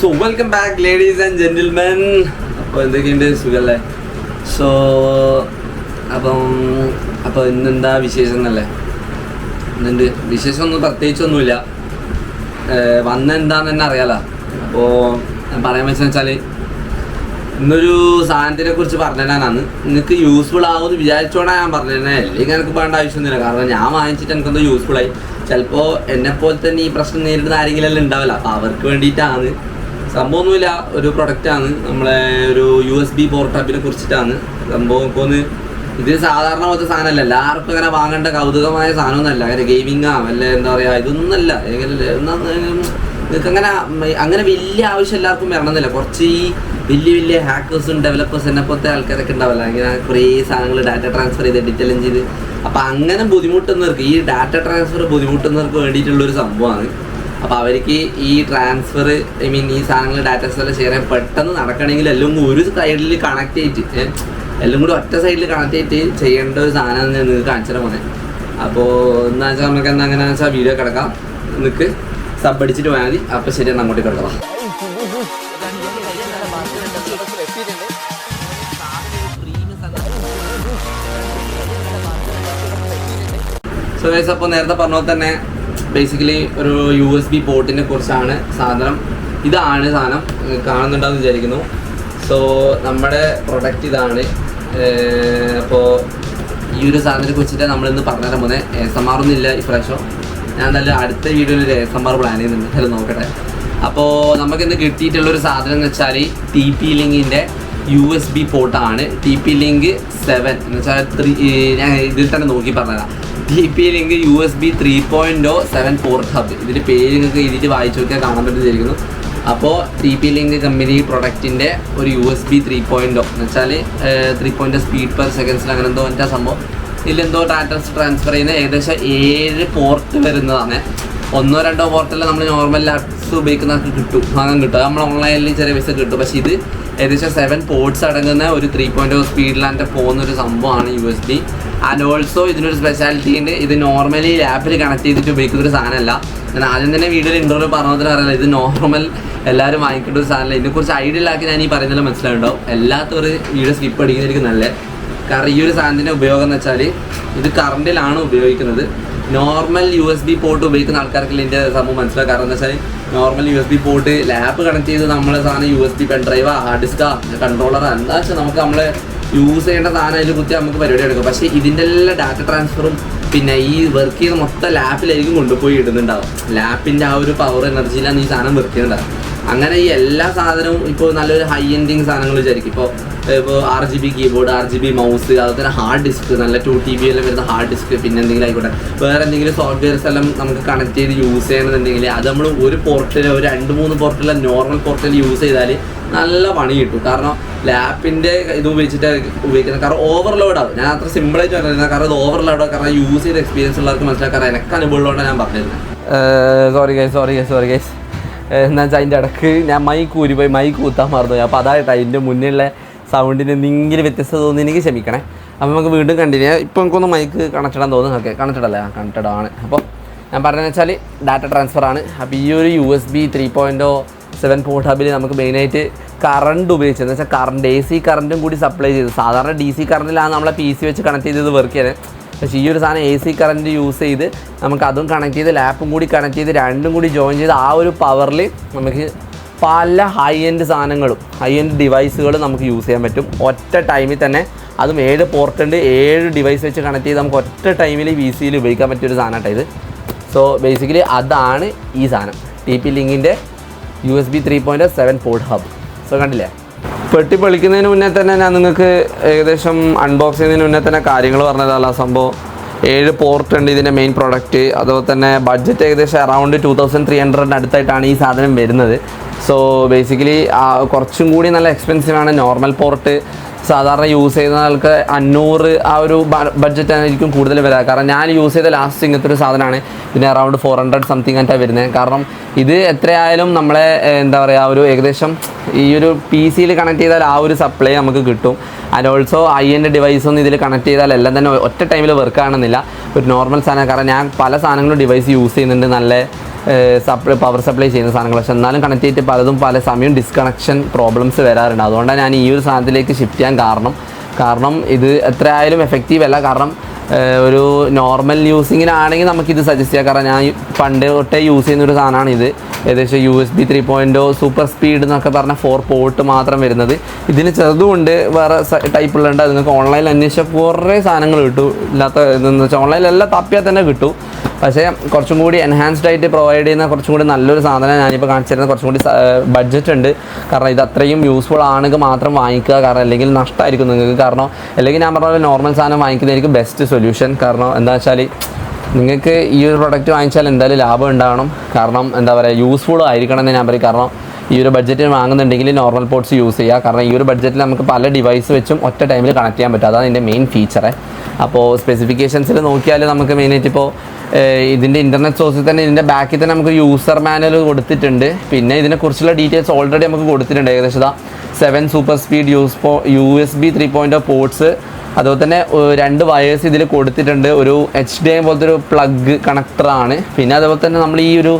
So welcome back ladies and gentlemen. അപ്പോൾ എന്തൊക്കെയുണ്ട് സുഖല്ലേ? സോ അപ്പോൾ ഇന്നെന്താ വിശേഷം എന്നല്ലേ? ഇന്നുണ്ട് വിശേഷമൊന്നും പ്രത്യേകിച്ചൊന്നുമില്ല. വന്നെന്താന്ന് തന്നെ അറിയാലോ. അപ്പോൾ ഞാൻ പറയാൻ വെച്ചെന്ന് വെച്ചാൽ ഇന്നൊരു സാധനത്തിനെ കുറിച്ച് പറഞ്ഞുതരാനാണ്. നിങ്ങൾക്ക് യൂസ്ഫുൾ ആവുമെന്ന് വിചാരിച്ചോണ്ടാണ് ഞാൻ പറഞ്ഞുതരുന്നത്. അല്ലെങ്കിൽ എനിക്ക് പറയേണ്ട ആവശ്യമൊന്നുമില്ല. കാരണം ഞാൻ വാങ്ങിച്ചിട്ട് എനിക്കെന്തോ യൂസ്ഫുള്ളായി. ചിലപ്പോൾ എന്നെപ്പോലെ തന്നെ ഈ പ്രശ്നം നേരിടുന്ന ആരെങ്കിലും ഉണ്ടാവില്ല. അപ്പോൾ അവർക്ക് വേണ്ടിയിട്ടാണ്. സംഭവമൊന്നുമില്ല, ഒരു പ്രൊഡക്റ്റാണ്. നമ്മളെ ഒരു USB പോർട്ടബിനെ കുറിച്ചിട്ടാണ് സംഭവം. ഇപ്പോൾ ഇത് സാധാരണ പോലത്തെ സാധനമല്ല. എല്ലാവർക്കും അങ്ങനെ വാങ്ങേണ്ട കൗതുകമായ സാധനമൊന്നുമല്ല. അങ്ങനെ ഗെയിമിങ്ങാ അല്ല എന്താ പറയുക, ഇതൊന്നല്ല. നിങ്ങൾക്ക് അങ്ങനെ വലിയ ആവശ്യം എല്ലാവർക്കും വരണമെന്നില്ല. കുറച്ച് ഈ വലിയ ഹാക്കേഴ്സും ഡെവലപ്പേഴ്സ് എന്നെപ്പോലത്തെ ആൾക്കാരൊക്കെ ഉണ്ടാവില്ല. ഇങ്ങനെ കുറേ സാധനങ്ങൾ ഡാറ്റ ട്രാൻസ്ഫർ ചെയ്ത് എഡിറ്റെല്ലാം ചെയ്ത്. അപ്പോൾ അങ്ങനെ ബുദ്ധിമുട്ടുന്നവർക്ക്, ഈ ഡാറ്റ ട്രാൻസ്ഫർ ബുദ്ധിമുട്ടുന്നവർക്ക് വേണ്ടിയിട്ടുള്ളൊരു സംഭവമാണ്. അപ്പോൾ അവർക്ക് ഈ ട്രാൻസ്ഫർ ഈ സാധനങ്ങൾ ഡാറ്റാസ് എല്ലാം ഷെയർ ചെയ്യാൻ പെട്ടെന്ന് നടക്കണമെങ്കിൽ എല്ലാം കൂടി ഒരു സൈഡിൽ കണക്ട് ചെയ്തിട്ട്, എല്ലാം കൂടി ഒറ്റ സൈഡിൽ കണക്ട് ചെയ്തിട്ട് ചെയ്യേണ്ട ഒരു സാധനം നിങ്ങൾക്ക് കാണിച്ചാൽ മതി. അപ്പോൾ എന്താ വെച്ചാൽ നമുക്ക് എങ്ങനെയാണെന്ന് വെച്ചാൽ വീഡിയോ കിടക്കാം. നിങ്ങൾക്ക് സബ് അടിച്ചിട്ട് പോയാൽ മതി. അപ്പോൾ ശരിയാണ്, അങ്ങോട്ട് കിടക്കാം. സോ ഗൈസ്, അപ്പോൾ നേരത്തെ പറഞ്ഞ പോലെ തന്നെ ബേസിക്കലി ഒരു USB പോർട്ടിനെ കുറിച്ചാണ് സാധനം. ഇതാണ് സാധനം, കാണുന്നുണ്ടാന്ന് വിചാരിക്കുന്നു. സോ നമ്മുടെ പ്രൊഡക്റ്റ് ഇതാണ്. അപ്പോൾ ഈ ഒരു സാധനത്തെ കുറിച്ചിട്ട് നമ്മളിന്ന് പറഞ്ഞുതരാൻ പോകുന്നത്. ASMR ഒന്നും ഇല്ല ഇപ്രാവശ്യം. ഞാൻ നല്ല അടുത്ത വീഡിയോയിൽ ഒരു ASMR പ്ലാൻ ചെയ്യുന്നുണ്ട്. അത് നോക്കട്ടെ. അപ്പോൾ നമുക്കിന്ന് കിട്ടിയിട്ടുള്ളൊരു സാധനം എന്ന് വെച്ചാൽ TP-Linkന്റെ USB പോർട്ടാണ്. TP-Link 7 എന്ന് വെച്ചാൽ ഞാൻ ഇതിൽ തന്നെ നോക്കി പറഞ്ഞുതരാം. TP-Link USB 3.0 7 port hub. ഇതിൻ്റെ പേര് നിങ്ങൾക്ക് എഴുതിയിട്ട് വായിച്ചു നോക്കിയാൽ കാണാൻ പറ്റുന്നതായിരിക്കുന്നു. അപ്പോൾ TP-Link കമ്പനി പ്രൊഡക്റ്റിൻ്റെ ഒരു USB 3.0 എന്ന് വെച്ചാൽ 3.0 സ്പീഡ് പെർ സെക്കൻഡ്സിൽ അങ്ങനെ എന്തോ എൻ്റെ സംഭവം. ഇതിലെന്തോ ഡാറ്റാസ് ട്രാൻസ്ഫർ ചെയ്യുന്ന ഏകദേശം 7 പോർട്ട് വരുന്നതാണ്. 1-2 പോർട്ടെല്ലാം നമ്മൾ നോർമൽ ലാപ്സ് ഉപയോഗിക്കുന്നവർക്ക് വാങ്ങാൻ കിട്ടും. നമ്മൾ ഓൺലൈനിൽ ചെറിയ പൈസ കിട്ടും. പക്ഷേ ഇത് ഏകദേശം 7 പോർട്ട്സ് അടങ്ങുന്ന ഒരു 3.0 സ്പീഡിലാൻ്റെ പോകുന്നൊരു സംഭവമാണ് USB. ആൻഡ് ഓൾസോ ഇതിനൊരു സ്പെഷ്യാലിറ്റി ഉണ്ട്. ഇത് നോർമലി ലാപ്പിൽ കണക്ട് ചെയ്തിട്ട് ഉപയോഗിക്കുന്നൊരു സാധനമല്ല. ഞാൻ ആദ്യം തന്നെ വീഡിയോയിൽ ഇൻട്രോയിൽ പറഞ്ഞതിന് അറിയില്ല, ഇത് നോർമൽ എല്ലാവരും വാങ്ങിക്കേണ്ട ഒരു സാധനമല്ല. ഇതിനെക്കുറിച്ച് ഐഡിയ ഇല്ലാക്കി ഞാൻ ഈ പറയുന്നതിൽ മനസ്സിലായിട്ടുണ്ടാവും. എല്ലാത്തൊരു വീഡിയോ സ്കിപ്പ് അടിക്കുന്നതായിരിക്കും നല്ലത്. കാരണം ഈ ഒരു സാധനത്തിൻ്റെ ഉപയോഗം എന്ന് വെച്ചാൽ ഇത് കറണ്ടിലാണ് ഉപയോഗിക്കുന്നത്. നോർമൽ USB പോർട്ട് ഉപയോഗിക്കുന്ന ആൾക്കാർക്ക് ഇതിൻ്റെ സംഭവം മനസ്സിലാക്കുക. കാരണം എന്താ വെച്ചാൽ normal USB port lap connect ചെയ്ത് നമ്മളെ സാധനം USB പെൻഡ്രൈവാ, ഹാർഡ് ഡിസ്കാ, കൺട്രോളറാ, എന്താ വെച്ചാൽ നമുക്ക് നമ്മൾ യൂസ് ചെയ്യേണ്ട സാധനം അതിൽ കുത്തി നമുക്ക് പരിപാടി എടുക്കും. പക്ഷേ ഇതിൻ്റെ എല്ലാം ഡാറ്റ ട്രാൻസ്ഫറും പിന്നെ ഈ വർക്ക് ചെയ്ത് മൊത്തം ലാപ്പിലായിരിക്കും കൊണ്ടുപോയി ഇടുന്നുണ്ടാവും. ലാപ്പിൻ്റെ ആ ഒരു പവർ എനർജിയിലാണ് ഈ സാധനം വർക്ക് ചെയ്യുന്നുണ്ടാവും. അങ്ങനെ ഈ എല്ലാ സാധനവും ഇപ്പോൾ നല്ലൊരു ഹൈ എൻഡിങ് സാധനങ്ങൾ വിചാരിക്കും. ഇപ്പോൾ RGB കീബോർഡ്, RGB മൗസ്, അതുപോലെ തന്നെ ഹാർഡ് ഡിസ്ക്, നല്ല 2TB എല്ലാം വരുന്ന ഹാർഡ് ഡിസ്ക്, പിന്നെ എന്തെങ്കിലും ആയിക്കോട്ടെ വേറെ എന്തെങ്കിലും സോഫ്റ്റ്വെയർസ് എല്ലാം നമുക്ക് കണക്ട് ചെയ്ത് യൂസ് ചെയ്യണമെന്നുണ്ടെങ്കിൽ അത് നമ്മൾ ഒരു പോർട്ടിൽ, ഒരു 2-3 പോർട്ടിൽ നോർമൽ പോർട്ടിൽ യൂസ് ചെയ്താൽ നല്ല പണി കിട്ടും. കാരണം ലാപ്പിൻ്റെ ഇത് ഉപയോഗിച്ചിട്ട് ഉപയോഗിക്കുന്നത്. കാരണം ഓവർലോഡ് ആവും. ഞാൻ അത്ര സിമ്പിളായിട്ട് പറയുന്നത്. കാരണം ഇത് ഓവർലോഡ് ആവും. കാരണം യൂസ് ചെയ്ത എക്സ്പീരിയൻസ് ഉള്ളവർക്ക് മനസ്സിലാക്കാൻ എനിക്ക് അനുഭവമുള്ളതുകൊണ്ടാണ് ഞാൻ പറഞ്ഞിരുന്നത്. സോറി ഗൈസ് എന്താ വെച്ചാൽ അതിൻ്റെ ഇടയ്ക്ക് ഞാൻ മൈക്ക് ഊരിപ്പോയി, മൈക്ക് കൂത്താൻ മറന്നു. അപ്പോൾ അതായിട്ട് അതിൻ്റെ മുന്നിലുള്ള സൗണ്ടിന് എന്തെങ്കിലും വ്യത്യസ്തത തോന്നി എനിക്ക് ക്ഷമിക്കണേ. അപ്പോൾ നമുക്ക് വീണ്ടും കണ്ടിന്യൂ. ഇപ്പോൾ നമുക്കൊന്ന് മൈക്ക് കണക്റ്റഡ് ആണെന്ന് തോന്നുന്നു. ഓക്കെ, കണക്റ്റഡ് അല്ലേ? കണക്റ്റഡ് ആണ്. അപ്പോൾ ഞാൻ പറഞ്ഞതെന്ന് വെച്ചാൽ ഡാറ്റ ട്രാൻസ്ഫർ ആണ്. അപ്പോൾ ഈ ഒരു USB 3.0 7 പോർട്ട് ഹബിൽ നമുക്ക് മെയിനായിട്ട് കറണ്ട് ഉപയോഗിച്ചതെന്ന് വെച്ചാൽ കറണ്ട് AC കറണ്ടും കൂടി സപ്ലൈ ചെയ്ത്. സാധാരണ DC കറണ്ടിലാണ് നമ്മളെ PC വെച്ച് കണക്ട് ചെയ്ത് വർക്ക് ചെയ്യുന്നത്. പക്ഷേ ഈ ഒരു സാധനം AC കറണ്ട് യൂസ് ചെയ്ത് നമുക്ക് അതും കണക്ട് ചെയ്ത് ലാപ്പും കൂടി കണക്ട് ചെയ്ത് രണ്ടും കൂടി ജോയിൻ ചെയ്ത് ആ ഒരു പവറിൽ നമുക്ക് പല ഹൈ എൻഡ് സാധനങ്ങളും, ഹൈ എൻഡ് ഡിവൈസുകളും നമുക്ക് യൂസ് ചെയ്യാൻ പറ്റും ഒറ്റ ടൈമിൽ തന്നെ. അതും 7 പോർട്ടുണ്ട്, 7 ഡിവൈസ് വെച്ച് കണക്ട് ചെയ്ത് നമുക്ക് ഒറ്റ ടൈമിൽ VCയിൽ ഉപയോഗിക്കാൻ പറ്റിയൊരു സാധനമായിട്ട് ഇത്. സോ ബേസിക്കലി അതാണ് ഈ സാധനം, TP-Linkന്റെ USB 3.0 7 പോർട്ട് ഹബ്. സോ കണ്ടില്ലേ? പെട്ടി പൊളിക്കുന്നതിന് മുന്നേ തന്നെ ഞാൻ നിങ്ങൾക്ക് ഏകദേശം അൺബോക്സ് ചെയ്യുന്നതിന് മുന്നേ തന്നെ കാര്യങ്ങൾ പറഞ്ഞതല്ല. സംഭവം 7 പോർട്ട് ഉണ്ട് ഇതിൻ്റെ മെയിൻ പ്രൊഡക്റ്റ്. അതുപോലെ തന്നെ ബഡ്ജറ്റ് ഏകദേശം അറൗണ്ട് 2300 അടുത്തായിട്ടാണ് ഈ സാധനം വരുന്നത്. സോ ബേസിക്കലി കുറച്ചും കൂടി നല്ല എക്സ്പെൻസീവാണ്. നോർമൽ പോർട്ട് സാധാരണ യൂസ് ചെയ്യുന്ന ആൾക്ക് 500 ആ ഒരു ബഡ്ജറ്റായിരിക്കും കൂടുതൽ വരിക. കാരണം ഞാൻ യൂസ് ചെയ്ത ലാസ്റ്റ് ഇങ്ങനത്തെ ഒരു സാധനമാണ്. പിന്നെ അറൗണ്ട് 400 സംതിങ് ആയിട്ടാണ് വരുന്നത്. കാരണം ഇത് എത്രയായാലും നമ്മളെ എന്താ പറയുക, ഒരു ഏകദേശം ഈ ഒരു PC-യിൽ കണക്ട് ചെയ്താൽ ആ ഒരു സപ്ലൈ നമുക്ക് കിട്ടും. ആൻഡ് ഓൾസോ high-end ഡിവൈസൊന്നും ഇതിൽ കണക്ട് ചെയ്താൽ എല്ലാം തന്നെ ഒറ്റ ടൈമിൽ വർക്ക് ആണെന്നില്ല. ഒരു നോർമൽ സാധനം. കാരണം ഞാൻ പല സാധനങ്ങളും ഡിവൈസ് യൂസ് ചെയ്യുന്നുണ്ട്. നല്ല പവർ സപ്ലൈ ചെയ്യുന്ന സാധനങ്ങൾ. പക്ഷെ എന്നാലും കണക്ട് ചെയ്തിട്ട് പലതും പല സമയം ഡിസ്കണക്ഷൻ പ്രോബ്ലംസ് വരാറുണ്ട്. അതുകൊണ്ടാണ് ഞാൻ ഈ ഒരു സാധനത്തിലേക്ക് ഷിഫ്റ്റ് ചെയ്യാൻ കാരണം ഇത് എത്ര ആയാലും എഫക്റ്റീവ് അല്ല. കാരണം ഒരു നോർമൽ യൂസിങ്ങിനാണെങ്കിൽ നമുക്കിത് സജസ്റ്റ് ചെയ്യാം. കാരണം ഞാൻ പണ്ട് തൊട്ടേ യൂസ് ചെയ്യുന്നൊരു സാധനമാണ് ഇത്. ഏകദേശം USB 3.0 സൂപ്പർ സ്പീഡ് എന്നൊക്കെ പറഞ്ഞ 4 പോർട്ട് മാത്രം വരുന്നത്. ഇതിന് ചെറുതുമുണ്ട്, വേറെ ടൈപ്പുള്ളുണ്ട്. അത് നിങ്ങൾക്ക് ഓൺലൈനിൽ അന്വേഷിച്ചാൽ കുറേ സാധനങ്ങൾ കിട്ടും. ഇല്ലാത്ത ഇതെന്ന് വെച്ചാൽ ഓൺലൈനിലെല്ലാം തപ്പിയാൽ തന്നെ കിട്ടും. പക്ഷേ കുറച്ചും കൂടി എൻഹാൻസ്ഡ് ആയിട്ട് പ്രൊവൈഡ് ചെയ്യുന്ന കുറച്ചും കൂടി നല്ലൊരു സാധനം ഞാനിപ്പോൾ കാണിച്ചിരുന്നത്. കുറച്ചും കൂടി ബഡ്ജറ്റ് ഉണ്ട്. കാരണം ഇത് അത്രയും യൂസ്ഫുൾ ആണെങ്കിൽ മാത്രം വാങ്ങിക്കുക. കാരണം അല്ലെങ്കിൽ നഷ്ടമായിരിക്കും നിങ്ങൾക്ക്. കാരണം അല്ലെങ്കിൽ ഞാൻ പറഞ്ഞ നോർമൽ സാധനം വാങ്ങിക്കുന്നതായിരിക്കും ബെസ്റ്റ് സൊല്യൂഷൻ. കാരണം എന്താ വെച്ചാൽ നിങ്ങൾക്ക് ഈ ഒരു പ്രൊഡക്റ്റ് വാങ്ങിച്ചാൽ എന്തായാലും ലാഭം ഉണ്ടാവണം. കാരണം എന്താ പറയുക, യൂസ്ഫുൾ ആയിരിക്കണം എന്ന് ഞാൻ പറയും. കാരണം ഈ ഒരു ബഡ്ജറ്റിന് വാങ്ങുന്നുണ്ടെങ്കിൽ നോർമൽ പോർട്സ് യൂസ് ചെയ്യുക. കാരണം ഈ ഒരു ബഡ്ജറ്റിൽ നമുക്ക് പല ഡിവൈസ് വെച്ചും ഒറ്റ ടൈമിൽ കണക്ട് ചെയ്യാൻ പറ്റും. അതാണ് ഇതിൻ്റെ മെയിൻ ഫീച്ചറെ. അപ്പോൾ സ്പെസിഫിക്കേഷൻസിൽ നോക്കിയാൽ നമുക്ക് മെയിനായിട്ട് ഇപ്പോൾ ഇതിൻ്റെ ഇൻ്റർനെറ്റ് സോഴ്സിൽ തന്നെ ഇതിൻ്റെ ബാക്കിൽ തന്നെ നമുക്ക് യൂസർ മാനുവൽ കൊടുത്തിട്ടുണ്ട്. പിന്നെ ഇതിനെക്കുറിച്ചുള്ള ഡീറ്റെയിൽസ് ഓൾറെഡി നമുക്ക് കൊടുത്തിട്ടുണ്ട്. ഏകദേശം 7 സൂപ്പർ സ്പീഡ് USB 3.0 പോർട്സ്, അതുപോലെ തന്നെ 2 വയേഴ്സ് ഇതിൽ കൊടുത്തിട്ടുണ്ട്. ഒരു HDMI പോലത്തെ ഒരു പ്ലഗ് കണക്ടറാണ്. പിന്നെ അതുപോലെ തന്നെ നമ്മൾ ഈ ഒരു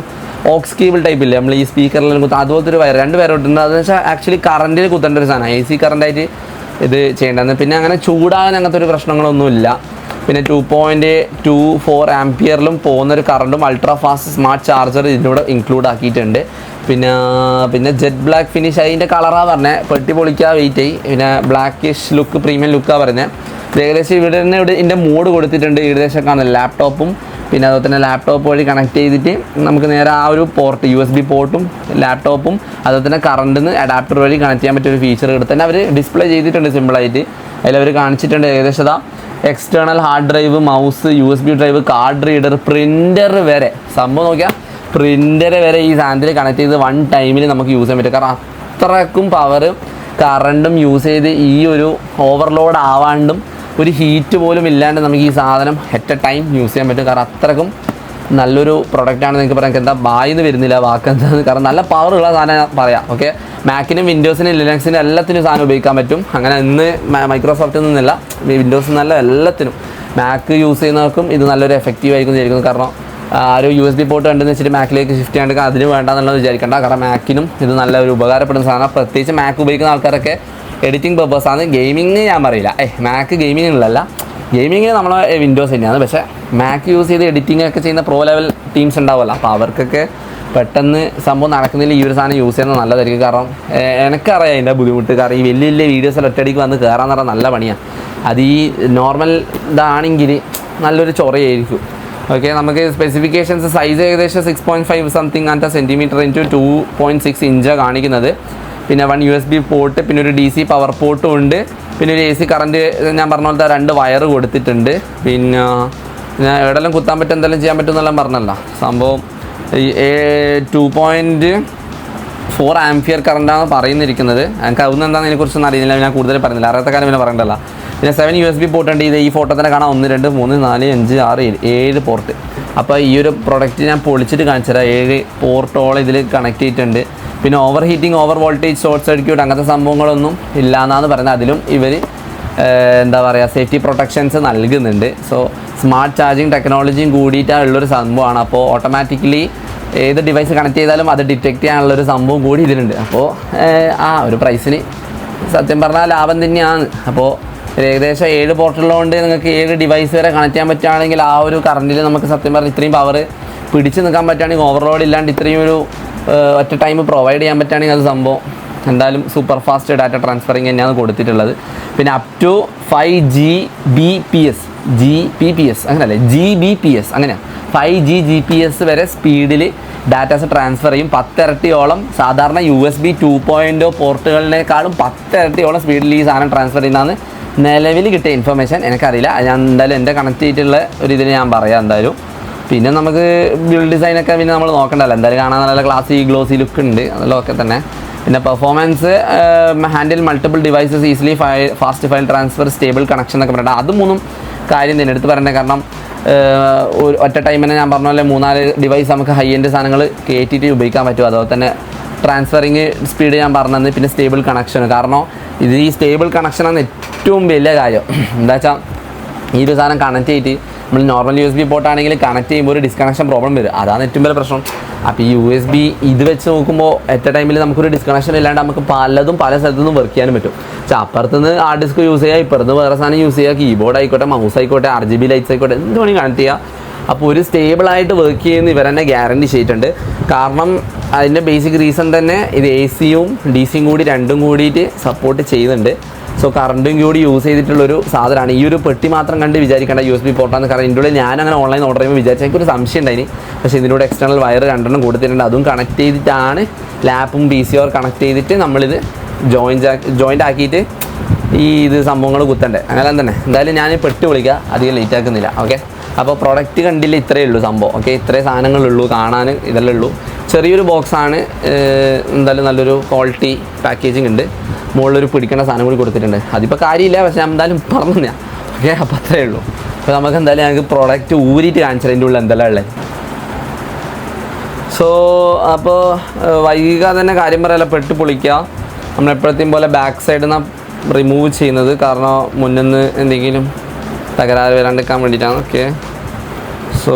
ഓക്സ് കേബിൾ ടൈപ്പില്ലേ, നമ്മൾ ഈ സ്പീക്കറിൽ കുത്താൻ അതുപോലത്തെ ഒരു വയർ 2 വയർ ഇട്ടിട്ടുണ്ട്. അതെന്ന് വെച്ചാൽ ആക്ച്വലി കറണ്ടിൽ കുത്തേണ്ട ഒരു സാധനം, AC കറണ്ടായിട്ട് ഇത് ചെയ്യേണ്ടത്. പിന്നെ അങ്ങനെ ചൂടാകാൻ അങ്ങനത്തെ ഒരു പ്രശ്നങ്ങളൊന്നുമില്ല. പിന്നെ 2.24 ആംപിയറിലും പോകുന്നൊരു കറണ്ടും അൾട്രാ ഫാസ്റ്റ് സ്മാർട്ട് ചാർജർ ഇതിലൂടെ ഇൻക്ലൂഡ് ആക്കിയിട്ടുണ്ട്. പിന്നെ ജെറ്റ് ബ്ലാക്ക് ഫിനിഷ്, അതിൻ്റെ കളറാണ് പറഞ്ഞത്. പെട്ടി പൊളിക്കുക, വെയിറ്റ് ആയി. പിന്നെ ബ്ലാക്കിഷ് ലുക്ക്, പ്രീമിയം ലുക്കാണ് പറഞ്ഞത്. ഏകദേശം ഇവിടെ തന്നെ ഇതിൻ്റെ മോഡ് കൊടുത്തിട്ടുണ്ട്. ഏകദേശം കാണുന്നത് ലാപ്ടോപ്പും പിന്നെ അതുപോലെ തന്നെ ലാപ്ടോപ്പ് വഴി കണക്ട് ചെയ്തിട്ട് നമുക്ക് നേരെ ആ ഒരു പോർട്ട് USB പോർട്ടും ലാപ്ടോപ്പും അതുപോലെ തന്നെ കറണ്ടിൽ നിന്ന് അഡാപ്റ്റർ വഴി കണക്ട് ചെയ്യാൻ പറ്റിയ ഒരു ഫീച്ചർ ഇവിടെ തന്നെ അവർ ഡിസ്പ്ലേ ചെയ്തിട്ടുണ്ട് സിമ്പിളായിട്ട്. അതിലവർ കാണിച്ചിട്ടുണ്ട് ഏകദേശം external hard drive, mouse, USB drive, card reader, printer വരെ. സംഭവം നോക്കിയാൽ പ്രിൻ്റർ വരെ ഈ സാധനത്തിൽ കണക്ട് ചെയ്ത് 1 ടൈമിൽ നമുക്ക് യൂസ് ചെയ്യാൻ പറ്റും. കാരണം അത്രക്കും പവർ കറണ്ടും യൂസ് ചെയ്ത് ഈ ഒരു ഓവർലോഡ് ആവാണ്ടും ഒരു ഹീറ്റ് പോലും ഇല്ലാണ്ട് നമുക്ക് ഈ സാധനം അറ്റ് എ ടൈം യൂസ് ചെയ്യാൻ പറ്റും. കാരണം അത്രക്കും നല്ലൊരു പ്രൊഡക്റ്റാണ്. നിങ്ങൾക്ക് പറയാൻ എന്താ ബായിന്ന് വരുന്നില്ല വാക്കെന്താന്ന്. കാരണം നല്ല പവറുള്ള സാധനം പറയാം. ഓക്കെ, മാക്കിനും വിൻഡോസിനും ലിനക്സിനും എല്ലാത്തിനും സാധനം ഉപയോഗിക്കാൻ പറ്റും. അങ്ങനെ ഇന്ന് മൈക്രോസോഫ്റ്റിൽ നിന്നല്ല, വിൻഡോസിൽ നിന്നല്ല, എല്ലാത്തിനും മാക്ക് യൂസ് ചെയ്യുന്നവർക്കും ഇത് നല്ലൊരു എഫക്റ്റീവ് ആയിരിക്കും വിചാരിക്കുന്നു. കാരണം ഒരു USB പോർട്ട് കണ്ടെന്ന് വെച്ചിട്ട് മാക്കിലേക്ക് ഷിഫ്റ്റ് ചെയ്യാണ്ട് അതിന് വേണ്ടെന്നുള്ളത് വിചാരിക്കേണ്ട. കാരണം മാക്കിനും ഇത് നല്ല ഒരു ഉപകാരപ്പെടുന്ന സാധനം. പ്രത്യേകിച്ച് മാക്ക് ഉപയോഗിക്കുന്ന ആൾക്കാരൊക്കെ എഡിറ്റിംഗ് പർപ്പസാണ്. ഗെയിമിങ് ഞാൻ പറയില്ല, മാക്ക് ഗെയിമിങ്ങിനുള്ളല്ല, ഗെയിമിങ്ങിന് നമ്മളെ വിൻഡോസ് തന്നെയാണ്. പക്ഷേ മാക്ക് യൂസ് ചെയ്ത് എഡിറ്റിംഗ് ഒക്കെ ചെയ്യുന്ന പ്രോ ലെവൽ ടീംസ് ഉണ്ടാവുമല്ലോ, അപ്പോൾ അവർക്കൊക്കെ പെട്ടെന്ന് സംഭവം നടക്കുന്നില്ല ഈ ഒരു സാധനം യൂസ് ചെയ്യുന്നത് നല്ലതായിരിക്കും. കാരണം എനിക്കറിയാം അതിൻ്റെ ബുദ്ധിമുട്ട്. കാരണം ഈ വലിയ വലിയ വീഡിയോസിൽ ഒറ്റയടിക്ക് വന്ന് കയറാൻ പറഞ്ഞാൽ നല്ല പണിയാണ്. അത് ഈ നോർമൽ ഇതാണെങ്കിൽ നല്ലൊരു ചൊറയായിരിക്കും. ഓക്കെ, നമുക്ക് സ്പെസിഫിക്കേഷൻസ് സൈസ് ഏകദേശം 6.5 സംതിങ് അങ്ങനത്തെ സെൻറ്റിമീറ്റർ ഇൻറ്റു 2.6 ഇഞ്ചാണ് കാണിക്കുന്നത്. പിന്നെ 1 USB പോർട്ട്, പിന്നെ ഒരു DC പവർ പോർട്ടും ഉണ്ട്. പിന്നെ ഒരു AC കറണ്ട് ഞാൻ പറഞ്ഞ പോലത്തെ 2 വയർ കൊടുത്തിട്ടുണ്ട്. പിന്നെ എവിടെയെല്ലാം കുത്താൻ പറ്റും, എന്തെല്ലാം ചെയ്യാൻ പറ്റും എന്നെല്ലാം പറഞ്ഞല്ലോ. സംഭവം 2.4 ആംപിയർ കറണ്ടാണ് പറയുന്നിരിക്കുന്നത്. എനിക്ക് അതൊന്നും എന്താണെന്ന് അതിനെക്കുറിച്ചൊന്നും അറിയില്ല, ഞാൻ കൂടുതൽ പറയുന്നില്ല, അറിയാത്ത കാര്യം പിന്നെ പറയണ്ടല്ലോ. പിന്നെ 7 USB പോർട്ട് ഉണ്ട്. ഇത് ഈ ഫോട്ടോ തന്നെ കാണാം. 1 2 3 4 5 6 7 പോർട്ട്. അപ്പോൾ ഈ ഒരു പ്രൊഡക്റ്റ് ഞാൻ പൊളിച്ചിട്ട് കാണിച്ചു തരാം. 7 പോർട്ടോളം ഇതിൽ കണക്ട് ചെയ്തിട്ടുണ്ട്. പിന്നെ over heating, over voltage, short circuit അങ്ങനത്തെ സംഭവങ്ങളൊന്നും ഇല്ല എന്നാണ് പറയുന്നത്. അതിലും ഇവർ എന്താ പറയുക സേഫ്റ്റി പ്രൊട്ടക്ഷൻസ് നൽകുന്നുണ്ട്. സോ സ്മാർട്ട് ചാർജിങ് ടെക്നോളജിയും കൂടിയിട്ടുള്ളൊരു സംഭവമാണ്. അപ്പോൾ ഓട്ടോമാറ്റിക്കലി ഏത് ഡിവൈസ് കണക്ട് ചെയ്താലും അത് ഡിറ്റക്ട് ചെയ്യാനുള്ളൊരു സംഭവം കൂടി ഇതിലുണ്ട്. അപ്പോൾ ഒരു പ്രൈസിന് സത്യം പറഞ്ഞാൽ ലാഭം തന്നെയാണ്. അപ്പോൾ ഏകദേശം 7 പോർട്ടുള്ളതുകൊണ്ട് നിങ്ങൾക്ക് 7 ഡിവൈസ് വരെ കണക്ട് ചെയ്യാൻ പറ്റുകയാണെങ്കിൽ ആ ഒരു കറണ്ടിൽ നമുക്ക് സത്യം പറഞ്ഞാൽ ഇത്രയും പവർ പിടിച്ച് നിൽക്കാൻ പറ്റുകയാണെങ്കിൽ, ഓവർലോഡ് ഇല്ലാണ്ട് ഇത്രയും ഒരു ഒറ്റ ടൈം പ്രൊവൈഡ് ചെയ്യാൻ പറ്റുകയാണെങ്കിൽ അത് സംഭവം എന്തായാലും സൂപ്പർ ഫാസ്റ്റ് ഡാറ്റ ട്രാൻസ്ഫറിങ് തന്നെയാണ് കൊടുത്തിട്ടുള്ളത്. പിന്നെ അപ് ടു 5 Gbps അങ്ങനെയല്ലേ, Gbps അങ്ങനെയാണ് 5 Gbps വരെ സ്പീഡിൽ ഡാറ്റാസ് ട്രാൻസ്ഫർ ചെയ്യും. 10 ഇരട്ടിയോളം സാധാരണ USB 2.0 പോർട്ടുകളിനേക്കാളും 10 ഇരട്ടിയോളം സ്പീഡിൽ ഈ സാധനം ട്രാൻസ്ഫർ ചെയ്യുന്നതാണ് നിലവിൽ കിട്ടിയ ഇൻഫർമേഷൻ. എനിക്കറിയില്ല, ഞാൻ എന്തായാലും എൻ്റെ കണക്ട് ചെയ്തിട്ടുള്ള ഒരു ഇതിന് ഞാൻ പറയാം എന്തായാലും. പിന്നെ നമുക്ക് ബിൽഡ് ഡിസൈനൊക്കെ പിന്നെ നമ്മൾ നോക്കണ്ടല്ലോ, എന്തായാലും കാണാൻ നല്ല ക്ലാസി ഗ്ലോസി ലുക്ക് ഉണ്ട്, അതെല്ലാം ഒക്കെ തന്നെ. പിന്നെ performance, handle multiple devices, easily fast file transfer, stable connection എന്നൊക്കെ പറഞ്ഞിട്ട് അത് 3 കാര്യം തന്നെ എടുത്ത് പറയണ്ടേ. കാരണം ഒറ്റ ടൈമിനെ ഞാൻ പറഞ്ഞ പോലെ 3-4 ഡിവൈസ് നമുക്ക് ഹൈ എൻഡ് സാധനങ്ങൾ കയറ്റിയിട്ട് ഉപയോഗിക്കാൻ പറ്റും. അതുപോലെ തന്നെ ട്രാൻസ്ഫറിങ് സ്പീഡ് ഞാൻ പറഞ്ഞത്. പിന്നെ സ്റ്റേബിൾ കണക്ഷൻ, കാരണം ഇത് ഈ സ്റ്റേബിൾ കണക്ഷനാണ് ഏറ്റവും വലിയ കാര്യം. എന്താ വെച്ചാൽ ഈ ഒരു സാധനം കണക്ട് ചെയ്തിട്ട് നമ്മൾ നോർമൽ USB പോർട്ടാണെങ്കിൽ കണക്ട് ചെയ്യുമ്പോൾ ഒരു ഡിസ്കണക്ഷൻ പ്രോബ്ലം വരും. അതാണ് ഏറ്റവും വലിയ പ്രശ്നം. അപ്പോൾ ഈ USB ഇത് വെച്ച് നോക്കുമ്പോൾ അറ്റ് എ ടൈമിൽ നമുക്കൊരു ഡിസ്കണക്ഷൻ ഇല്ലാണ്ട് നമുക്ക് പലതും പല സ്ഥലത്തു നിന്നും വർക്ക് ചെയ്യാനും പറ്റും. പക്ഷേ അപ്പുറത്തുനിന്ന് ഹാർഡ് ഡിസ്ക് യൂസ് ചെയ്യുക, ഇപ്പുറത്ത് വേറെ സാധനം യൂസ് ചെയ്യുക, കീബോർഡ് ആയിക്കോട്ടെ, മൗസ് ആയിക്കോട്ടെ, RGB ലൈറ്റ്സ് ആയിക്കോട്ടെ, എന്ത് വേണമെങ്കിൽ കണക്ട് ചെയ്യുക. അപ്പോൾ ഒരു സ്റ്റേബിളായിട്ട് വർക്ക് ചെയ്യുന്ന ഇവർ തന്നെ ഗ്യാരണ്ടി ചെയ്തിട്ടുണ്ട്. കാരണം അതിൻ്റെ ബേസിക് റീസൺ തന്നെ ഇത് AC-യും DC-യും കൂടി രണ്ടും കൂടിയിട്ട് സപ്പോർട്ട് ചെയ്യുന്നുണ്ട്. സോ കറണ്ടും കൂടി യൂസ് ചെയ്തിട്ടുള്ളൊരു സാധനമാണ്. ഈ ഒരു പെട്ടി മാത്രം കണ്ട് വിചാരിക്കേണ്ട USB പോർട്ടാണ്. കാരണം ഇതിൻ്റെ ഉള്ളിൽ ഞാനങ്ങനെ ഓൺലൈൻ ഓർഡർ ചെയ്യുമ്പോൾ വിചാരിച്ചാൽ എനിക്കൊരു സംശയം ഉണ്ടായിന്. പക്ഷേ ഇതിലൂടെ എക്സ്റ്റേണൽ വയർ 2 കൊടുത്തിട്ടുണ്ട്. അതും കണക്ട് ചെയ്തിട്ടാണ് ലാപ്പും PC-യും കണക്ട് ചെയ്തിട്ട് നമ്മളിത് ജോയിൻ്റ് ആക്കിയിട്ട് ഈ ഇത് സംഭവങ്ങൾ കുത്തണ്ടേ. അങ്ങനെ തന്നെ എന്തായാലും ഞാൻ പെട്ടി വിളിക്കുക, അധികം ലേറ്റ് ആക്കുന്നില്ല. ഓക്കെ, അപ്പോൾ പ്രൊഡക്റ്റ് കണ്ടില്ല, ഇത്രയേ ഉള്ളൂ സംഭവം. ഓക്കെ, ഇത്രയും സാധനങ്ങളുള്ളൂ കാണാൻ, ഇതെല്ലാം ഉള്ളൂ. ചെറിയൊരു ബോക്സാണ്, എന്തായാലും നല്ലൊരു ക്വാളിറ്റി പാക്കേജിങ് ഉണ്ട്. മുകളിലൊരു പിടിക്കേണ്ട സാധനം കൂടി കൊടുത്തിട്ടുണ്ട്. അതിപ്പോൾ കാര്യമില്ല, പക്ഷേ ഞാൻ എന്തായാലും പറഞ്ഞു ഞാൻ. ഓക്കെ, അപ്പോൾ അത്രയേ ഉള്ളൂ. അപ്പോൾ നമുക്ക് എന്തായാലും ഞങ്ങൾക്ക് പ്രോഡക്റ്റ് ഊരിയിട്ട് കാണിച്ചാൽ അതിൻ്റെ ഉള്ളിൽ എന്തെല്ലാം ഉള്ളത്. സോ അപ്പോൾ വൈകിക്കാതെ തന്നെ കാര്യം പറയാല്ല, പെട്ട് പൊളിക്കുക. നമ്മളെപ്പോഴത്തെയും പോലെ ബാക്ക് സൈഡിൽ നിന്ന് റിമൂവ് ചെയ്യുന്നത്, കാരണം മുന്നിൽ നിന്ന് എന്തെങ്കിലും തകരാറ് വരാണ്ടിരിക്കാൻ വേണ്ടിയിട്ടാണ്. ഓക്കെ, സോ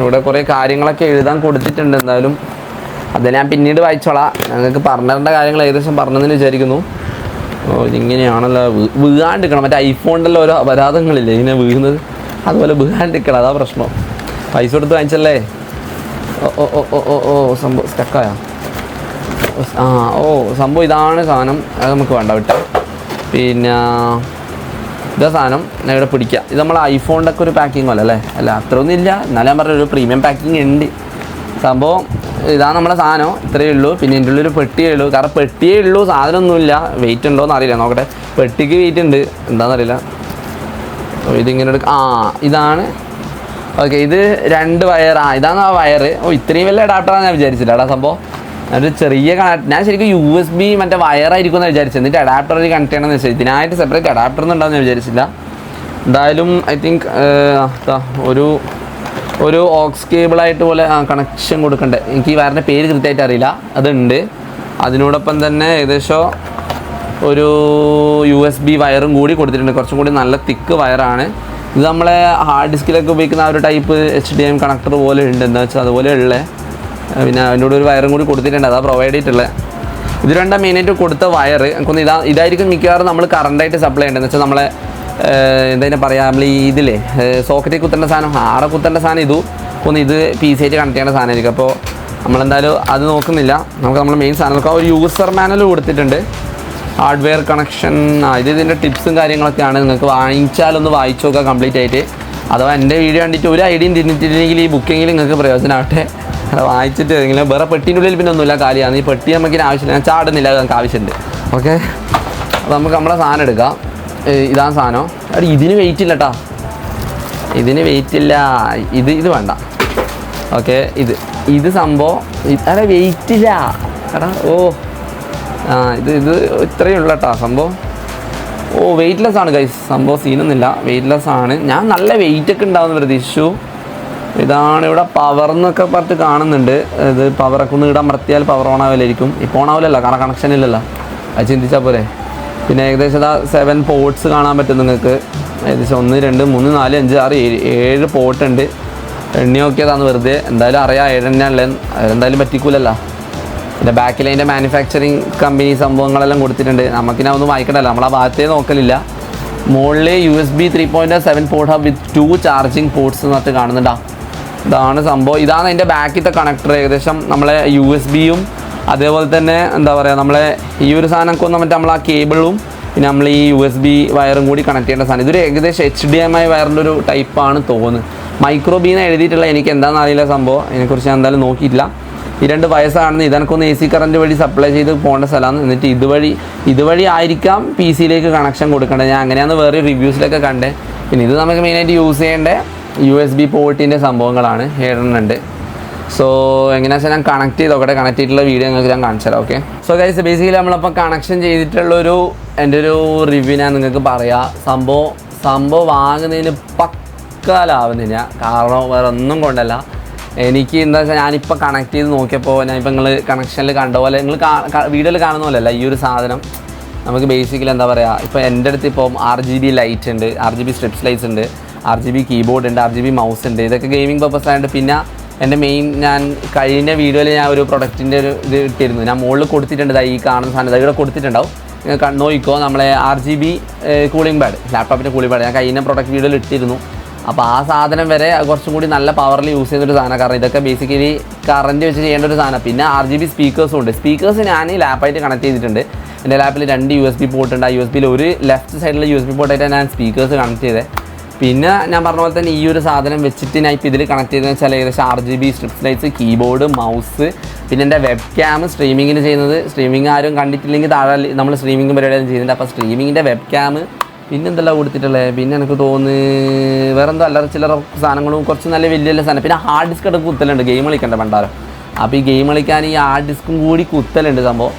ഇവിടെ കുറേ കാര്യങ്ങളൊക്കെ എഴുതാൻ കൊടുത്തിട്ടുണ്ട്. എന്തായാലും അത് ഞാൻ പിന്നീട് വായിച്ചോളാം. ഞങ്ങൾക്ക് പറഞ്ഞിരേണ്ട കാര്യങ്ങൾ ഏകദേശം പറഞ്ഞെന്ന് വിചാരിക്കുന്നു. ഇതിങ്ങനെയാണല്ലോ വീഴാണ്ടിരിക്കണം. മറ്റേ ഐഫോണിൻ്റെ ഓരോ അപരാധങ്ങളില്ലേ ഇങ്ങനെ വീഴുന്നത്, അതുപോലെ വീഴാണ്ടിരിക്കണം. അതാ പ്രശ്നം. പൈസ കൊടുത്ത് വാങ്ങിച്ചല്ലേ. സംഭവം സ്റ്റക്കായ. സംഭവം ഇതാണ് സാധനം. അത് നമുക്ക് വേണ്ട വിട്ടോ. പിന്നെ ഇതാ സാധനം ഞാൻ ഇവിടെ പിടിക്കുക. ഇത് നമ്മൾ ഐഫോണിൻ്റെ ഒക്കെ ഒരു പാക്കിംഗ് പോലെ അല്ലേ? അല്ല, അത്രയൊന്നും ഇല്ല, എന്നാലും ഞാൻ പറഞ്ഞ ഒരു പ്രീമിയം പാക്കിംഗ് ഉണ്ട്. സംഭവം ഇതാണ് നമ്മുടെ സാധനം, ഇത്രയേ ഉള്ളൂ. പിന്നെ ഇതിൻ്റെ ഉള്ളൊരു പെട്ടിയേ ഉള്ളൂ. കാരണം പെട്ടിയേ ഉള്ളൂ, സാധനമൊന്നുമില്ല. വെയിറ്റ് ഉണ്ടോയെന്ന് അറിയില്ല, നോക്കട്ടെ. പെട്ടിക്ക് വെയിറ്റ് ഉണ്ട്, എന്താണെന്നറിയില്ല. ഇതിങ്ങനെ ഇതാണ്. ഓക്കെ, ഇത് 2 വയർ. ഇതാണ് ആ വയർ. ഇത്രയും വലിയ അഡാപ്റ്ററാണ് ഞാൻ വിചാരിച്ചില്ല. എടാ സംഭവം ഒരു ചെറിയ ഞാൻ ശരിക്കും USB മറ്റേ വയറായിരിക്കും എന്ന് വിചാരിച്ചത്. എന്നിട്ട് അഡാപ്റ്ററിൽ കണക്ട് ചെയ്യണമെന്ന് വെച്ചാൽ ഇതിനായിട്ട് സെപ്പറേറ്റ് അഡാപ്റ്റർ ഒന്നും ഉണ്ടാകുമെന്ന് ഞാൻ വിചാരിച്ചില്ല. എന്തായാലും ഐ തിങ്ക് ഒരു ഓക്സ് കേബിളായിട്ട് പോലെ കണക്ഷൻ കൊടുക്കണ്ടേ. എനിക്ക് ഈ വയറിൻ്റെ പേര് കൃത്യമായിട്ട് അറിയില്ല, അതുണ്ട്. അതിനോടൊപ്പം തന്നെ ഏകദേശം ഒരു USB വയറും കൂടി കൊടുത്തിട്ടുണ്ട്. കുറച്ചും കൂടി നല്ല തിക്ക് വയറാണ് ഇത്. നമ്മളെ ഹാർഡ് ഡിസ്കിലൊക്കെ ഉപയോഗിക്കുന്ന ആ ഒരു ടൈപ്പ് HDMI കണക്ടർ പോലെ ഉണ്ട്, എന്താ വെച്ചാൽ അതുപോലെ ഉള്ളത്. പിന്നെ അതിനോട് ഒരു വയറും കൂടി കൊടുത്തിട്ടുണ്ട്, അതാണ് പ്രൊവൈഡ് ചെയ്തിട്ടുള്ളത്. ഇത് രണ്ടാം മെയിനായിട്ട് കൊടുത്ത വയർ എനിക്കൊന്ന് ഇതായിരിക്കും മിക്കവാറും നമ്മൾ കറണ്ടായിട്ട് സപ്ലൈ ചെയ്യേണ്ടതെന്ന് വെച്ചാൽ നമ്മളെ എന്താ പറയുക, നമ്മൾ ഈ ഇതില്ലേ സോക്കറ്റിൽ കുത്തേണ്ട സാധനം, ആടെ കുത്തേണ്ട സാധനം ഇത് PC ആയിട്ട് കണക്ട് ചെയ്യേണ്ട സാധനമായിരിക്കും. അപ്പോൾ നമ്മളെന്തായാലും അത് നോക്കുന്നില്ല. നമുക്ക് നമ്മൾ മെയിൻ സാധനം നോക്കാം. ഒരു യൂസർ മാനുവൽ കൊടുത്തിട്ടുണ്ട്, ഹാർഡ്വെയർ കണക്ഷൻ. ഇതിൻ്റെ ടിപ്സും കാര്യങ്ങളൊക്കെയാണ്. നിങ്ങൾക്ക് വാങ്ങിച്ചാലൊന്ന് വായിച്ചു നോക്കുക കംപ്ലീറ്റ് ആയിട്ട്. അഥവാ എൻ്റെ വീഡിയോ കണ്ടിട്ട് ഒരു ഐഡിയയും തിരിഞ്ഞിട്ടില്ലെങ്കിൽ ഈ ബുക്കെങ്കിലും നിങ്ങൾക്ക് പ്രയോജനമാവട്ടെ. അത് വായിച്ചിട്ട് ഇങ്ങനെ വേറെ പെട്ടീൻ്റെ ഉള്ളിൽ പിന്നെ ഒന്നുമില്ല, കാലിയാണ്. ഈ പെട്ടി നമുക്കിന് ആവശ്യമില്ല, ഞാൻ ചാടുന്നില്ല, അത് നമുക്ക് ആവശ്യമുണ്ട്. ഓക്കെ, അപ്പോൾ നമുക്ക് നമ്മളെ സാധനം എടുക്കാം. ഇതാണ് സാധനം. ഇതിന് വെയിറ്റ് ഇല്ല കേട്ടോ, ഇതിന് വെയിറ്റ് ഇല്ല. ഇത് വേണ്ട. ഓക്കെ, ഇത് സംഭവം വെയിറ്റ് ഇല്ല എടാ. ഇത് ഇത്രയേ ഉള്ളൂ കേട്ടോ സംഭവം. വെയിറ്റ്ലെസ് ആണ് ഗൈസ് സംഭവം, സീനൊന്നുമില്ല, വെയിറ്റ്ലെസ് ആണ്. ഞാൻ നല്ല വെയിറ്റ് ഒക്കെ ഉണ്ടാവുമെന്ന് പ്രതീക്ഷിച്ചു. ഇതാണ് ഇവിടെ പവർ എന്നൊക്കെ പറഞ്ഞിട്ട് കാണുന്നുണ്ട്. ഇത് പവറൊക്കെ ഒന്ന് ഇടാൻ മറത്തിയാൽ പവർ ഓൺ ആവില്ലായിരിക്കും. ഇപ്പോൾ ഓൺ ആവില്ലല്ലോ, കാരണം കണക്ഷൻ ഇല്ലല്ലോ, അത് ചിന്തിച്ചാൽ പോരെ. പിന്നെ ഏകദേശം 7 പോർട്ട്സ് കാണാൻ പറ്റും നിങ്ങൾക്ക്. ഏകദേശം 1 2 3 4 5 6 7 പോർട്ട് ഉണ്ട്. എണ്ണി നോക്കിയതാണ് വെറുതെ. എന്തായാലും അറിയാം 7 എണ്ണയല്ലേ, അതെന്തായാലും പറ്റിക്കൂലല്ലോ. പിന്നെ ബാക്കിൽ അതിൻ്റെ മാനുഫാക്ചറിങ് കമ്പനി സംഭവങ്ങളെല്ലാം കൊടുത്തിട്ടുണ്ട്. നമുക്കിനെ ഒന്നും വായിക്കണ്ടല്ലോ, നമ്മൾ ആ ഭാഗത്തേ നോക്കലില്ല. മുകളിൽ USB 3.7 പോർട്ട് ഹബ് വിത്ത് 2 ചാർജിങ് പോർട്ട്സ് എന്നിട്ട് കാണുന്നുണ്ടോ. ഇതാണ് സംഭവം. ഇതാണ് അതിൻ്റെ ബാക്കിലത്തെ കണക്ടർ. ഏകദേശം നമ്മളെ USB-യും അതേപോലെ തന്നെ എന്താ പറയുക, നമ്മളെ ഈ ഒരു സാധനമൊക്കെ ഒന്ന് മറ്റേ നമ്മൾ ആ കേബിളും പിന്നെ നമ്മൾ ഈ USB വയറും കൂടി കണക്ട് ചെയ്യേണ്ട സാധനം. ഇതൊരു ഏകദേശം HDMI വയറിൻ്റെ ഒരു ടൈപ്പാണ് തോന്നുന്നത്. മൈക്രോ ബീന്ന് എഴുതിയിട്ടുള്ള, എനിക്ക് എന്താണെന്ന് അറിയില്ല സംഭവം, അതിനെക്കുറിച്ച് ഞാൻ എന്തായാലും നോക്കിയിട്ടില്ല. ഈ 2 വയസ്സാണെന്ന് ഇതെനിക്കൊന്ന് AC കറണ്ട് വഴി സപ്ലൈ ചെയ്ത് പോകേണ്ട സ്ഥലമാണ്. എന്നിട്ട് ഇതുവഴി ആയിരിക്കാം PC-യിലേക്ക് കണക്ഷൻ കൊടുക്കേണ്ടത്. ഞാൻ അങ്ങനെയാണ് വേറെ റിവ്യൂസിലൊക്കെ കണ്ടത്. പിന്നെ ഇത് നമുക്ക് മെയിനായിട്ട് യൂസ് ചെയ്യേണ്ട USB പോർട്ടിൻ്റെ സംഭവങ്ങളാണ്, 7 എണ്ണം ഉണ്ട്. സോ എങ്ങനെയാണെന്ന് വെച്ചാൽ ഞാൻ കണക്ട് ചെയ്ത് നോക്കട്ടെ. കണക്ട് ചെയ്തിട്ടുള്ള വീഡിയോ നിങ്ങൾക്ക് ഞാൻ കാണിച്ചു തരാം. ഓക്കെ, സോ ഗൈസ് ബേസിക്കലി നമ്മളപ്പോൾ കണക്ഷൻ ചെയ്തിട്ടുള്ളൊരു എൻ്റെ ഒരു റിവ്യൂ ഞാൻ നിങ്ങൾക്ക് പറയാം. സംഭവം വാങ്ങുന്നതിന് പക്കാലാവുന്നില്ല, കാരണം വേറെ ഒന്നും കൊണ്ടല്ല. എനിക്ക് എന്താ വെച്ചാൽ ഞാനിപ്പോൾ കണക്ട് ചെയ്ത് നോക്കിയപ്പോൾ ഞാനിപ്പോൾ നിങ്ങൾ കണക്ഷനിൽ കണ്ട പോലെ, നിങ്ങൾ വീഡിയോയിൽ കാണുന്ന പോലെയല്ല ഈ ഒരു സാധനം. നമുക്ക് ബേസിക്കലി എന്താ പറയുക, ഇപ്പോൾ എൻ്റെ അടുത്ത് ഇപ്പം RGB ലൈറ്റ് ഉണ്ട്, RGB സ്ട്രിപ്സ് ലൈറ്റ്സ് ഉണ്ട്. RGB കീബോർഡ് ഉണ്ട്, RGB മൗസ് ഉണ്ട്. ഇതൊക്കെ ഗെയിമിംഗ് പർപ്പസ് ആയതുകൊണ്ട്. പിന്നെ എൻ്റെ മെയിൻ ഞാൻ കഴിഞ്ഞ വീഡിയോയിൽ ഞാൻ ഒരു പ്രൊഡക്റ്റിൻ്റെ ഒരു ഇത് ഇട്ടിരുന്നു. ഞാൻ മുകളിൽ കൊടുത്തിട്ടുണ്ട്, ഈ കാണുന്ന സാധനം ഇവിടെ കൊടുത്തിട്ടുണ്ടാവും, നോക്കിക്കോ. നമ്മളെ RGB കൂളിംഗ് പാഡ്, ലാപ്ടോപ്പിൻ്റെ കൂളിംഗ് പാഡ് ഞാൻ കഴിഞ്ഞ പ്രൊഡക്റ്റ് വീഡിയോയിൽ ഇട്ടിരുന്നു. അപ്പോൾ ആ സാധനം വരെ കുറച്ചും കൂടി നല്ല പവറിൽ യൂസ് ചെയ്യുന്നൊരു സാധനം. കാരണം ഇതൊക്കെ ബേസിക്കലി കറൻറ്റ് വെച്ച് ചെയ്യേണ്ട ഒരു സാധനം. പിന്നെ RGB സ്പീക്കേഴ്സും ഉണ്ട്. സ്പീക്കേഴ്സ് ഞാൻ ലാപ്പായിട്ട് കണക്ട് ചെയ്തിട്ടുണ്ട്. എൻ്റെ ലാപ്പിൽ 2 USB പോർട്ട് ഉണ്ട്. ആ USB ഒരു ലെഫ്റ്റ് സൈഡിൽ USB പോർട്ടായിട്ട് ഞാൻ സ്പീക്കേഴ്സ് കണക്ട് ചെയ്തത്. പിന്നെ ഞാൻ പറഞ്ഞ പോലെ തന്നെ ഈ ഒരു സാധനം വെച്ചിട്ട് ഞാൻ ഇപ്പോൾ ഇതിൽ കണക്ട് ചെയ്തതെന്ന് വെച്ചാൽ ഏകദേശം RGB strips lights, keyboard, mouse, പിന്നെ എൻ്റെ വെബ് ക്യാം സ്ട്രീമിങ്ങിന് ചെയ്യുന്നത്. സ്ട്രീമിങ് ആരും കണ്ടിട്ടില്ലെങ്കിൽ താഴെ നമ്മൾ സ്ട്രീമിങ് പരിപാടിയാണ് ചെയ്യുന്നുണ്ട്. അപ്പോൾ സ്ട്രീമിങ്ങിൻ്റെ വെബ് ക്യാം, പിന്നെ എന്തെല്ലാം കൊടുത്തിട്ടുള്ളത്. പിന്നെ എനിക്ക് തോന്നുന്നു വേറെ എന്തോ അല്ലറ ചില്ലറ സാധനങ്ങളും കുറച്ച് നല്ല വലിയ വലിയ സാധനം. പിന്നെ ഹാർഡ് ഡിസ്ക് ഒക്കെ കുത്തലുണ്ട്, ഗെയിം കളിക്കേണ്ട പണ്ടാരം. അപ്പോൾ ഈ ഗെയിം കളിക്കാൻ ഈ ഹാർഡ് ഡിസ്കും കൂടി കുത്തലുണ്ട് സംഭവം.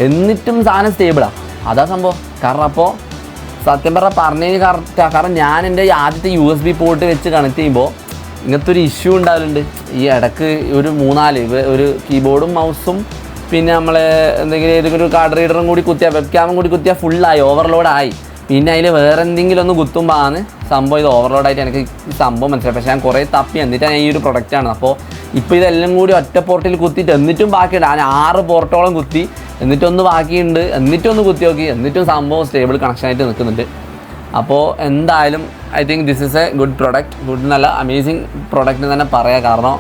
എന്നിട്ടും സാധനം സ്റ്റേബിളാണ്, അതാ സംഭവം. കാരണം അപ്പോൾ സത്യം പറഞ്ഞതിന് കറക്റ്റാണ്. കാരണം ഞാൻ എൻ്റെ ആദ്യത്തെ USB പോർട്ട് വെച്ച് കണക്ട് ചെയ്യുമ്പോൾ ഇങ്ങനത്തെ ഒരു ഇഷ്യൂ ഉണ്ടാവലുണ്ട്. ഈ ഇടയ്ക്ക് ഒരു 3-4 ഒരു കീബോർഡും മൗസും പിന്നെ നമ്മളെ എന്തെങ്കിലും ഏതെങ്കിലും ഒരു കാർഡ് റീഡറും കൂടി കുത്തിയാൽ, വെബ് ക്യാമും കൂടി കുത്തിയാൽ ഫുള്ളായി, ഓവർലോഡായി. പിന്നെ അതിൽ വേറെ എന്തെങ്കിലും ഒന്ന് കുത്തുമ്പോഴാണ് സംഭവം ഇത് ഓവർലോഡായിട്ട് എനിക്ക് ഈ സംഭവം മനസ്സിലായി. പക്ഷേ ഞാൻ കുറേ തപ്പി എന്നിട്ടാണ് ഈ ഒരു പ്രൊഡക്റ്റാണ്. അപ്പോൾ ഇപ്പോൾ ഇതെല്ലാം കൂടി ഒറ്റ പോർട്ടിൽ കുത്തിയിട്ട് എന്നിട്ടും ബാക്കിയുണ്ട്. ഞാൻ 6 പോർട്ടോളം കുത്തി, എന്നിട്ടൊന്ന് ബാക്കിയുണ്ട്, എന്നിട്ടൊന്ന് കുത്തി നോക്കി, എന്നിട്ടും സംഭവം സ്റ്റേബിൾ കണക്ഷനായിട്ട് നിൽക്കുന്നുണ്ട്. അപ്പോൾ എന്തായാലും I think this is A good product. Good നല്ല അമേസിങ് പ്രൊഡക്റ്റ് തന്നെ പറയാം. കാരണം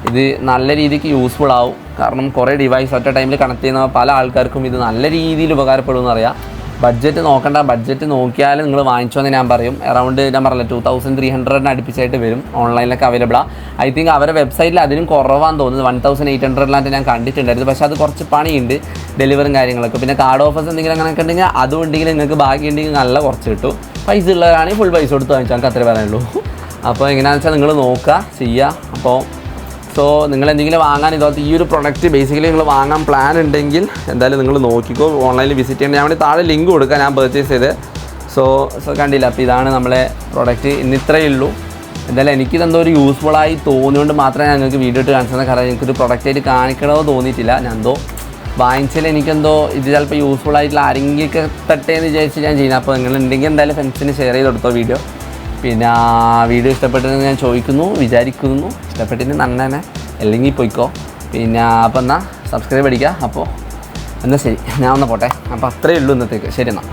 ഇത് നല്ല രീതിക്ക് യൂസ്ഫുൾ ആവും. കാരണം കുറേ ഡിവൈസ് ഒറ്റ ടൈമിൽ കണക്ട് ചെയ്യുന്ന പല ആൾക്കാർക്കും ഇത് നല്ല രീതിയിൽ ഉപകാരപ്പെടുമെന്ന് അറിയാം. ബഡ്ജറ്റ് നോക്കണ്ട, ബഡ്ജറ്റ് നോക്കിയാൽ നിങ്ങൾ വാങ്ങിച്ചോന്ന് ഞാൻ പറയും. അറൗണ്ട് ഞാൻ പറഞ്ഞില്ല 2300 അടുപ്പിച്ചായിട്ട് വരും. ഓൺലൈനിലൊക്കെ അവൈലബിളാണ്. ഐ തിങ്ക് അവരുടെ വെബ്സൈറ്റിൽ അതിനും കുറവാന്ന് തോന്നുന്നത്. 1800 ഞാൻ കണ്ടിട്ടുണ്ടായിരുന്നു. പക്ഷേ അത് കുറച്ച് പണിയുണ്ട്, ഡെലിവറും കാര്യങ്ങളൊക്കെ. പിന്നെ കാർഡ് ഓഫേഴ്സ് എന്തെങ്കിലും അങ്ങനെയൊക്കെ ഉണ്ടെങ്കിൽ അതും ഉണ്ടെങ്കിൽ നിങ്ങൾക്ക് ബാക്കിയുണ്ടെങ്കിൽ നല്ല കുറച്ച് കിട്ടും. പൈസ ഉള്ളവരാണെങ്കിൽ ഫുൾ പൈസ കൊടുത്ത് വാങ്ങിച്ചാൽ നമുക്ക് അത്രേ പറയാനുള്ളൂ. അപ്പോൾ എങ്ങനെയാണെന്ന് വെച്ചാൽ നിങ്ങൾ നോക്കുക, ചെയ്യുക. അപ്പോൾ സോ നിങ്ങൾ എന്തെങ്കിലും വാങ്ങാൻ ഇതുപോലത്തെ ഈ ഒരു പ്രൊഡക്റ്റ് ബേസിക്കലി നിങ്ങൾ വാങ്ങാൻ പ്ലാൻ ഉണ്ടെങ്കിൽ എന്തായാലും നിങ്ങൾ നോക്കിക്കോ, ഓൺലൈനിൽ വിസിറ്റ് ചെയ്യേണ്ട. ഞാൻ വേണ്ടി താഴെ ലിങ്ക് കൊടുക്കാം, ഞാൻ പർച്ചേസ് ചെയ്ത്. സോ കണ്ടില്ല. അപ്പോൾ ഇതാണ് നമ്മളെ പ്രൊഡക്റ്റ്. ഇന്ന് ഇത്രയേ ഉള്ളൂ. എന്തായാലും എനിക്കിതെന്തോ ഒരു യൂസ്ഫുള്ളായി തോന്നിയുകൊണ്ട് മാത്രമേ ഞാൻ നിങ്ങൾക്ക് വീഡിയോ ഇട്ട് കാണിച്ചത്. കാരണം എനിക്കൊരു പ്രൊഡക്റ്റായിട്ട് കാണിക്കണമെന്ന് തോന്നിയിട്ടില്ല. ഞാൻ എന്തോ വാങ്ങിച്ചാൽ എനിക്കെന്തോ ഇത് ചിലപ്പോൾ യൂസ്ഫുൾ ആയിട്ടുള്ള ആരെങ്കിലൊക്കെ തട്ടേന്ന് വിചാരിച്ച് ഞാൻ ചെയ്യുന്നത്. അപ്പോൾ നിങ്ങളുണ്ടെങ്കിൽ എന്തായാലും ഫ്രണ്ട്സിന് ഷെയർ ചെയ്ത് കൊടുത്തോ വീഡിയോ. പിന്നെ വീഡിയോ ഇഷ്ടപ്പെട്ടെന്ന് ഞാൻ വിചാരിക്കുന്നു. ഇഷ്ടപ്പെട്ടിന് നന്നെ, അല്ലെങ്കിൽ പോയിക്കോ. പിന്നെ അപ്പോൾ എന്നാൽ സബ്സ്ക്രൈബ് അടിക്കുക. അപ്പോൾ എന്നാൽ ശരി, ഞാൻ ഒന്ന് പോട്ടെ. അപ്പോൾ അത്രയേ ഉള്ളൂ ഇന്നത്തേക്ക്. ശരി എന്നാൽ.